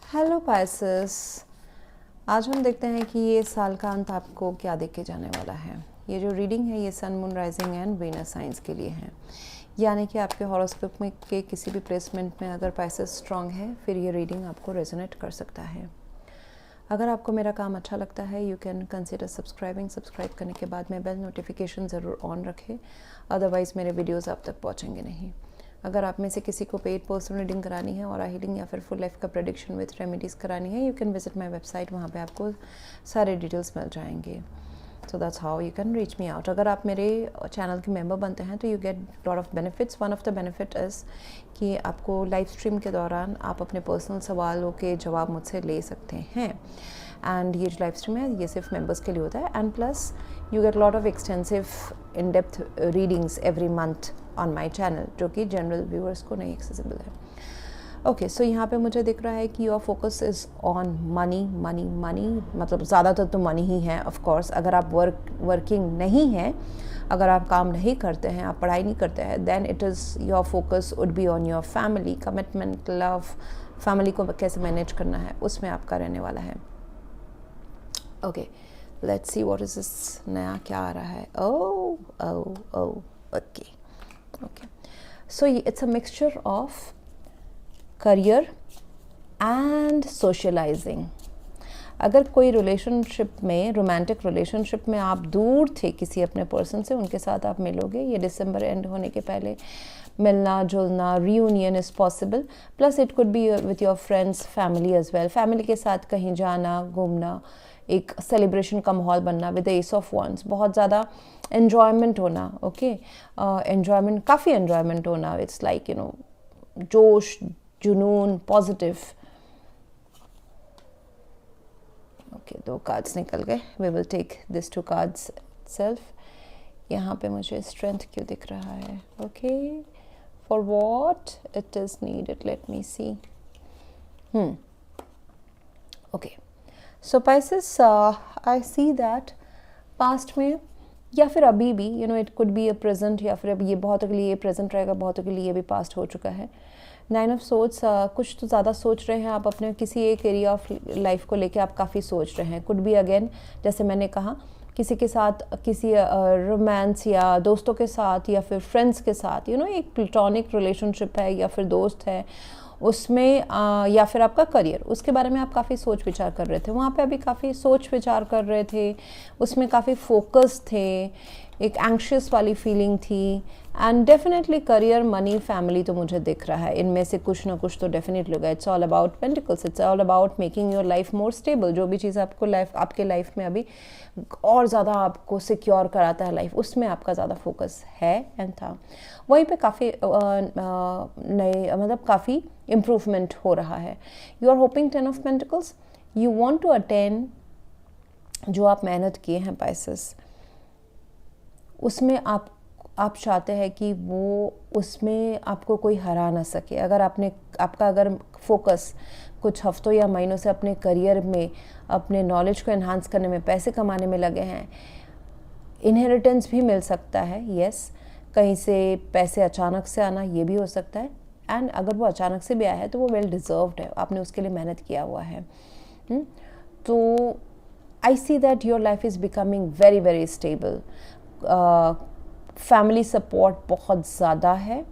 Hello Pisces, आज हम देखते हैं कि ये साल का अंत आपको क्या देख के जाने वाला है। ये जो रीडिंग है ये sun, moon, rising and Venus science के लिए है, यानी कि आपके हॉरोस्कोप में के किसी भी प्लेसमेंट में अगर पाइसेस स्ट्रांग है फिर ये रीडिंग आपको रेजोनेट कर सकता है। अगर आपको मेरा काम अच्छा लगता है you can consider subscribing. Subscribe करने के बाद में बेल नोटिफिकेशन ज़रूर ऑन रखें, अदरवाइज़ मेरे वीडियोज़ आप तक पहुँचेंगे नहीं। अगर आप में से किसी को पेड पर्सनल रीडिंग करानी है और हीलिंग या फिर फुल लाइफ का प्रेडिक्शन विथ रेमेडीज़ करानी है, you can visit my website, वहाँ पे आपको सारे डिटेल्स मिल जाएंगे। So that's how you can reach me out. अगर आप मेरे चैनल के मेंबर बनते हैं तो you get lot of benefits. One of the benefit is कि आपको लाइव स्ट्रीम के दौरान आप अपने पर्सनल सवालों के जवाब मुझसे ले सकते हैं। एंड ये जो लाइव स्ट्रीम है ये सिर्फ मेंबर्स के लिए होता है। And plus you get lot of extensive in depth readings every month on my channel, जो कि जनरल व्यूअर्स को नहीं एक्सेसिबल है। ओके, सो यहाँ पे मुझे दिख रहा है कि your focus is on money money money, मतलब ज़्यादातर तो मनी ही है ऑफ कोर्स। अगर आप वर्किंग नहीं हैं, अगर आप काम नहीं करते हैं, आप पढ़ाई नहीं करते हैं, then it is your focus would be on your family, commitment, love, family को कैसे मैनेज करना है उसमें आपका रहने वाला है। Okay, let's see what is this, नया क्या आ रहा है। Okay, so it's a mixture of career and socialising. अगर कोई रिलेशनशिप में, रोमांटिक रिलेशनशिप में आप दूर थे किसी अपने पर्सन से, उनके साथ आप मिलोगे। ये दिसंबर एंड होने के पहले मिलना जुलना, reunion is possible. Plus it could be with your friends, family as well. Family के साथ कहीं जाना, घूमना, एक सेलिब्रेशन का माहौल बनना विद एस ऑफ वंस, बहुत ज़्यादा एन्जॉयमेंट होना। ओके, एन्जॉयमेंट, काफ़ी एन्जॉयमेंट होना। इट्स लाइक जोश, जुनून, पॉजिटिव। ओके, 2 कार्ड्स निकल गए। We will take this 2 cards self. यहाँ पे मुझे स्ट्रेंथ क्यों दिख रहा है? Okay, for what it is needed, let me see. Okay, so pieces, I see that past में या फिर अभी भी, it could be a present, या फिर अब ये बहुतों के लिए ये प्रेजेंट रहेगा, बहुतों के लिए ये भी पास्ट हो चुका है। 9 ऑफ सोर्ड्स, कुछ तो ज़्यादा सोच रहे हैं आप अपने किसी एक एरिया ऑफ लाइफ को लेके, आप काफ़ी सोच रहे हैं। कुड बी अगेन, जैसे मैंने कहा, किसी के साथ किसी रोमांस या दोस्तों के साथ या फिर फ्रेंड्स के साथ, एक प्लेटोनिक रिलेशनशिप है या फिर दोस्त है उसमें, या फिर आपका करियर, उसके बारे में आप काफ़ी सोच विचार कर रहे थे। वहाँ पे अभी काफ़ी सोच विचार कर रहे थे, उसमें काफ़ी फोकस थे, एक एंग्शियस वाली फीलिंग थी। And definitely career, money, family तो मुझे दिख रहा है, इनमें से कुछ ना कुछ तो डेफिनेटली होगा। It's all about pentacles, it's all about making your life more stable. जो भी चीज़ आपके लाइफ में अभी और ज़्यादा आपको सिक्योर कराता है लाइफ, उसमें आपका ज़्यादा फोकस है एंड था। वहीं पे काफ़ी नए, मतलब काफ़ी इम्प्रूवमेंट हो रहा है। You are hoping 10 of pentacles, you want to attain, जो आप मेहनत किए हैं पाइसेस, उसमें आप चाहते हैं कि वो, उसमें आपको कोई हरा ना सके। अगर अगर फोकस कुछ हफ्तों या महीनों से अपने करियर में, अपने नॉलेज को एनहांस करने में, पैसे कमाने में लगे हैं, इनहेरिटेंस भी मिल सकता है। यस, कहीं से पैसे अचानक से आना, ये भी हो सकता है। एंड अगर वो अचानक से भी आया है तो वो वेल डिज़र्व्ड है, आपने उसके लिए मेहनत किया हुआ है। तो I see that your life is becoming very very stable. Family support बहुत ज़्यादा है।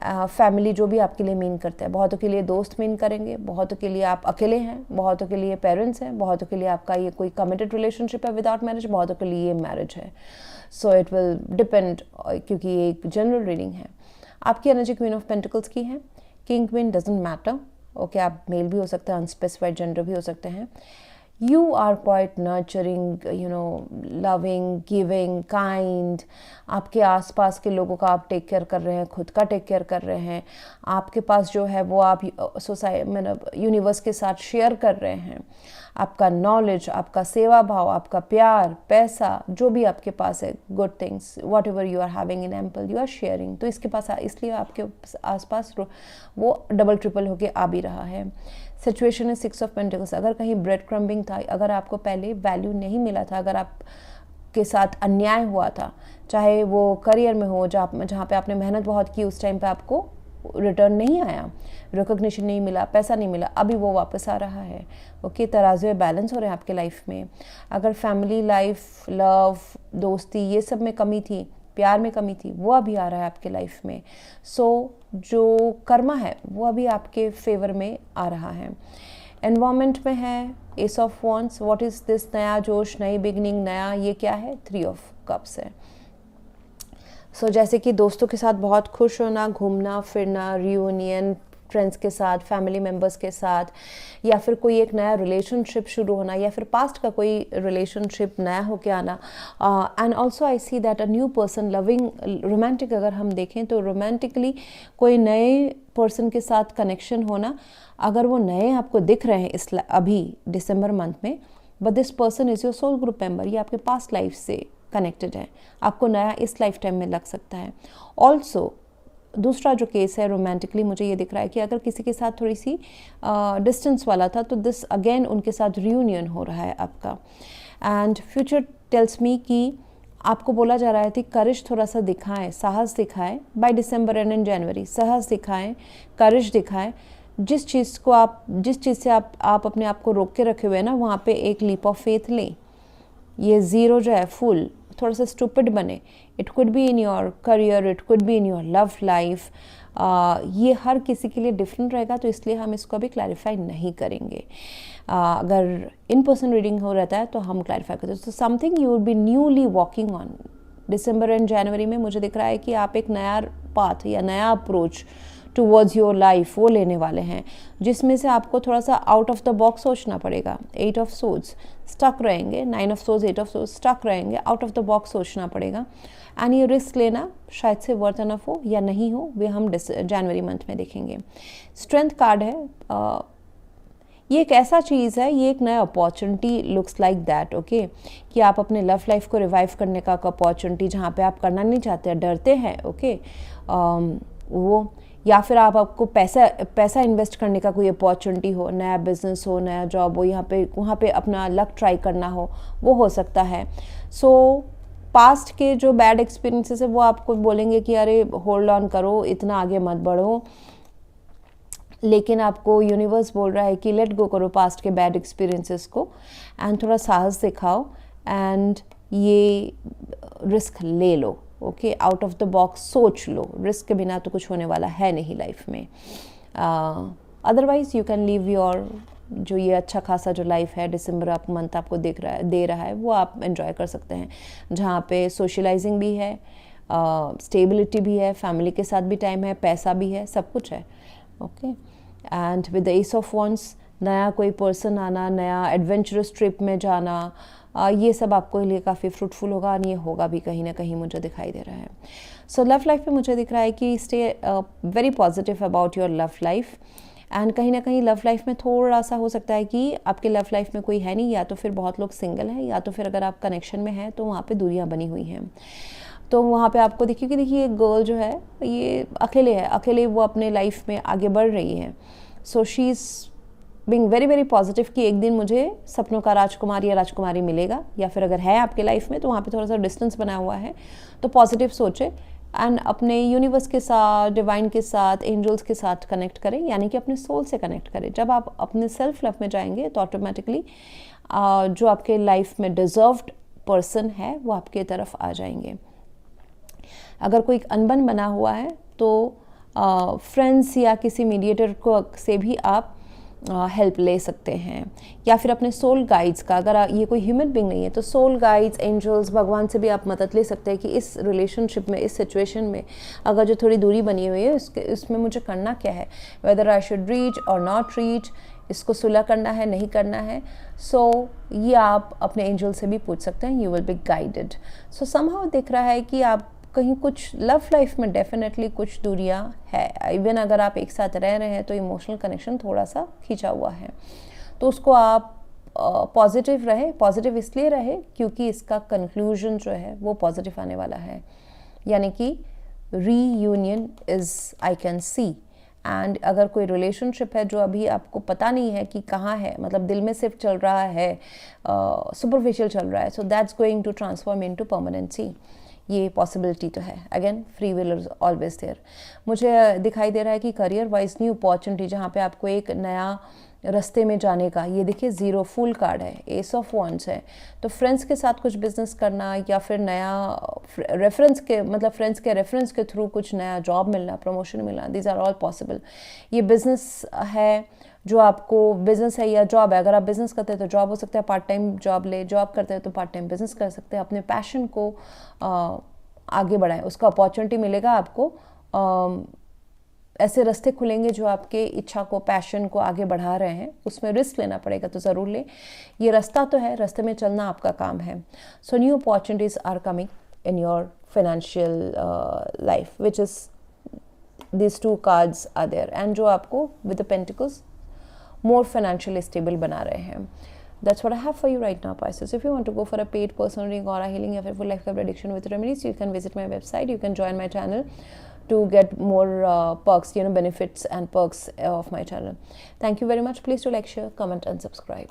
फैमिली जो भी आपके लिए मीन करता है, बहुतों के लिए दोस्त मीन करेंगे, बहुतों के लिए आप अकेले हैं, बहुतों के लिए पेरेंट्स हैं, बहुतों के लिए आपका ये कोई कमिटेड रिलेशनशिप है विदाउट मैरिज, बहुतों के लिए ये मैरिज है। सो इट विल डिपेंड, क्योंकि ये एक जनरल रीडिंग है। आपकी एनर्जी क्वीन ऑफ पेंटिकल्स की है। King queen doesn't matter. Okay, आप मेल भी हो सकते हैं, अनस्पेसिफाइड जेंडर भी हो सकते हैं। You are quite nurturing, loving, giving, kind. आपके आसपास के लोगों का आप टेक केयर कर रहे हैं, खुद का टेक केयर कर रहे हैं। आपके पास जो है वो आप सोसाइटी, मतलब यूनिवर्स के साथ शेयर कर रहे हैं। आपका नॉलेज, आपका सेवा भाव, आपका प्यार, पैसा, जो भी आपके पास है, good things, whatever you are having in ample, you are sharing. तो इसके पास, इसलिए आपके आसपास वो डबल ट्रिपल होके आ भी रहा है। सिचुएशन है 6 ऑफ पेंटिकल्स। अगर कहीं ब्रेड क्रम्बिंग था, अगर आपको पहले वैल्यू नहीं मिला था, अगर आपके साथ अन्याय हुआ था, चाहे वो करियर में हो, जहाँ पे आपने मेहनत बहुत की, उस टाइम पे आपको रिटर्न नहीं आया, रिकॉग्निशन नहीं मिला, पैसा नहीं मिला, अभी वो वापस आ रहा है। ओके, तराजू में बैलेंस हो रहे हैं आपके लाइफ में। अगर फैमिली लाइफ, लव, दोस्ती, ये सब में कमी थी, प्यार में कमी थी, वो अभी आ रहा है आपके लाइफ में। सो जो कर्मा है वो अभी आपके फेवर में आ रहा है। एनवायरमेंट में है S of wands, what is this, नया जोश, नई बिगनिंग, नया, ये क्या है, 3 ऑफ कप्स है। सो जैसे कि दोस्तों के साथ बहुत खुश होना, घूमना फिरना, रियूनियन फ्रेंड्स के साथ, फैमिली मेम्बर्स के साथ, या फिर कोई एक नया रिलेशनशिप शुरू होना, या फिर पास्ट का कोई रिलेशनशिप नया होके आना। And also I see that a new person loving, romantic अगर हम देखें तो रोमांटिकली कोई नए पर्सन के साथ कनेक्शन होना। अगर वो नए आपको दिख रहे हैं इस अभी दिसंबर मंथ में, but this person is your soul group member, ये आपके पास्ट लाइफ से कनेक्टेड है, आपको नया इस लाइफ टाइम में लग सकता है। ऑल्सो दूसरा जो केस है रोमांटिकली, मुझे ये दिख रहा है कि अगर किसी के साथ थोड़ी सी डिस्टेंस वाला था, तो दिस अगेन उनके साथ रियूनियन हो रहा है आपका। एंड फ्यूचर टेल्स मी कि आपको बोला जा रहा है कि करेज थोड़ा सा दिखाएं, साहस दिखाएं बाय दिसंबर एंड इन जनवरी, साहस दिखाएं, करेज दिखाएं। जिस चीज़ से आप अपने आप को रोक के रखे हुए हैं ना, वहाँ पे एक लीप ऑफ फेथ लें। ये ज़ीरो जो है फुल थोड़ा सा स्टूपिड बने। It could be in your career, it could be in your love life. ये हर किसी के लिए डिफरेंट रहेगा, तो इसलिए हम इसको अभी क्लैरिफाई नहीं करेंगे। अगर इन पर्सन रीडिंग हो रहता है तो हम क्लैरिफाई करते हैं। तो something you would be newly walking on December and January में। मुझे दिख रहा है कि आप एक नया पाथ या नया अप्रोच टूवर्ड्स योर लाइफ वो लेने वाले हैं, जिसमें से आपको थोड़ा सा आउट ऑफ द बॉक्स सोचना पड़ेगा। 8 ऑफ सोर्ड्स स्टक रहेंगे, 9 of swords, 8 of swords stuck रहेंगे, आउट ऑफ द बॉक्स सोचना पड़ेगा। एंड ये रिस्क लेना शायद से वर्थ एनफ हो या नहीं हो, वे हम जनवरी मंथ में देखेंगे। स्ट्रेंथ कार्ड है, ये एक ऐसा चीज़ है, ये एक नया opportunity looks like that, okay, कि आप अपने लव लाइफ को रिवाइव करने का अपॉर्चुनिटी जहाँ पे आप करना नहीं चाहते, डरते हैं, ओके, वो, या फिर आपको पैसा इन्वेस्ट करने का कोई अपॉर्चुनिटी हो, नया बिजनेस हो, नया जॉब हो, वहाँ पे अपना लक ट्राई करना हो हो सकता है। सो पास्ट के जो बैड एक्सपीरियंसेस है वो आपको बोलेंगे कि अरे होल्ड ऑन करो, इतना आगे मत बढ़ो, लेकिन आपको यूनिवर्स बोल रहा है कि लेट गो करो पास्ट के बैड एक्सपीरियंसेस को एंड थोड़ा साहस दिखाओ एंड ये रिस्क ले लो, okay, out of the box सोच लो। रिस्क के बिना तो कुछ होने वाला है नहीं लाइफ में। Otherwise you can leave your, जो ये अच्छा खासा जो लाइफ है दिसंबर आप मंथ आपको दे रहा है वो आप एंजॉय कर सकते हैं, जहाँ पे सोशलाइजिंग भी है, स्टेबिलिटी भी है, फैमिली के साथ भी टाइम है, पैसा भी है, सब कुछ है, okay. And with the S of wands, नया कोई पर्सन आना, नया एडवेंचरस ट्रिप में जाना, ये सब आपको लिए काफ़ी फ्रूटफुल होगा और ये होगा भी कहीं ना कहीं, मुझे दिखाई दे रहा है। सो लव लाइफ पे मुझे दिख रहा है कि stay very positive about your love life. And कहीं ना कहीं लव लाइफ में थोड़ा सा हो सकता है कि आपके लव लाइफ में कोई है नहीं, या तो फिर बहुत लोग सिंगल हैं, या तो फिर अगर आप कनेक्शन में हैं तो वहाँ पे दूरियाँ बनी हुई हैं। तो वहाँ पे आपको देखिए कि देखिए एक गर्ल जो है ये अकेले है, अकेले वो अपने लाइफ में आगे बढ़ रही है। So she is being very very positive कि एक दिन मुझे सपनों का राजकुमार या राजकुमारी मिलेगा, या फिर अगर है आपके लाइफ में तो वहाँ पे थोड़ा सा डिस्टेंस बना हुआ है, तो पॉजिटिव सोचे एंड अपने यूनिवर्स के साथ, डिवाइन के साथ, एंजल्स के साथ कनेक्ट करें, यानी कि अपने सोल से कनेक्ट करें। जब आप अपने सेल्फ लव में जाएंगे तो ऑटोमेटिकली जो आपके लाइफ में डिजर्व्ड पर्सन है वो आपके तरफ आ जाएंगे। अगर कोई अनबन बना हुआ है तो फ्रेंड्स या किसी मीडिएटर को से भी आप हेल्प ले सकते हैं, या फिर अपने सोल गाइड्स का, अगर ये कोई ह्यूमन बीइंग नहीं है तो सोल गाइड्स, एंजल्स, भगवान से भी आप मदद ले सकते हैं कि इस रिलेशनशिप में, इस सिचुएशन में अगर जो थोड़ी दूरी बनी हुई है इसमें मुझे करना क्या है, वेदर आई शुड रीच और नॉट रीच, इसको सुलह करना है नहीं करना है। सो ये आप अपने एंजल से भी पूछ सकते हैं, you will be guided. So somehow दिख रहा है कि आप कहीं कुछ लव लाइफ में डेफिनेटली कुछ दूरियां है, इवन अगर आप एक साथ रह रहे हैं तो इमोशनल कनेक्शन थोड़ा सा खींचा हुआ है, तो उसको आप पॉजिटिव रहे। पॉजिटिव इसलिए रहे क्योंकि इसका कंक्लूजन जो है वो पॉजिटिव आने वाला है, यानी कि reunion is I can see. And अगर कोई रिलेशनशिप है जो अभी आपको पता नहीं है कि कहाँ है, मतलब दिल में सिर्फ चल रहा है, सुपरफिशियल चल रहा है, so that's going to transform into permanency. ये पॉसिबिलिटी तो है। Again free will is always there. मुझे दिखाई दे रहा है कि करियर वाइज न्यू अपॉर्चुनिटी, जहाँ पे आपको एक नया रास्ते में जाने का, ये देखिए 0 फुल कार्ड है, एस ऑफ वॉन्ड्स है। तो फ्रेंड्स के साथ कुछ बिजनेस करना या फिर नया रेफरेंस के, मतलब फ्रेंड्स के रेफरेंस के थ्रू कुछ नया जॉब मिलना, प्रमोशन मिलना, दीज आर ऑल पॉसिबल। ये बिजनेस है जो आपको, बिजनेस है या जॉब है, अगर आप बिजनेस करते हैं तो जॉब हो सकता है, पार्ट टाइम जॉब ले, जॉब करते हैं तो पार्ट टाइम बिजनेस कर सकते हैं। अपने पैशन को आगे बढ़ाएं, उसका अपॉर्चुनिटी मिलेगा आपको। ऐसे रास्ते खुलेंगे जो आपके इच्छा को, पैशन को आगे बढ़ा रहे हैं, उसमें रिस्क लेना पड़ेगा तो ज़रूर लें। ये रास्ता तो है, रास्ते में चलना आपका काम है। So new opportunities are coming in your financial life, which is this 2 cards are there, and जो आपको with the pentacles more financially stable बना रहे हैं। That's what I have for you right now, Pisces. If you want to go for a paid personal reading, aura healing, or full life prediction with remedies, you can visit my website. You can join my channel to get more perks, benefits and perks of my channel. Thank you very much. Please do like, share, comment, and subscribe.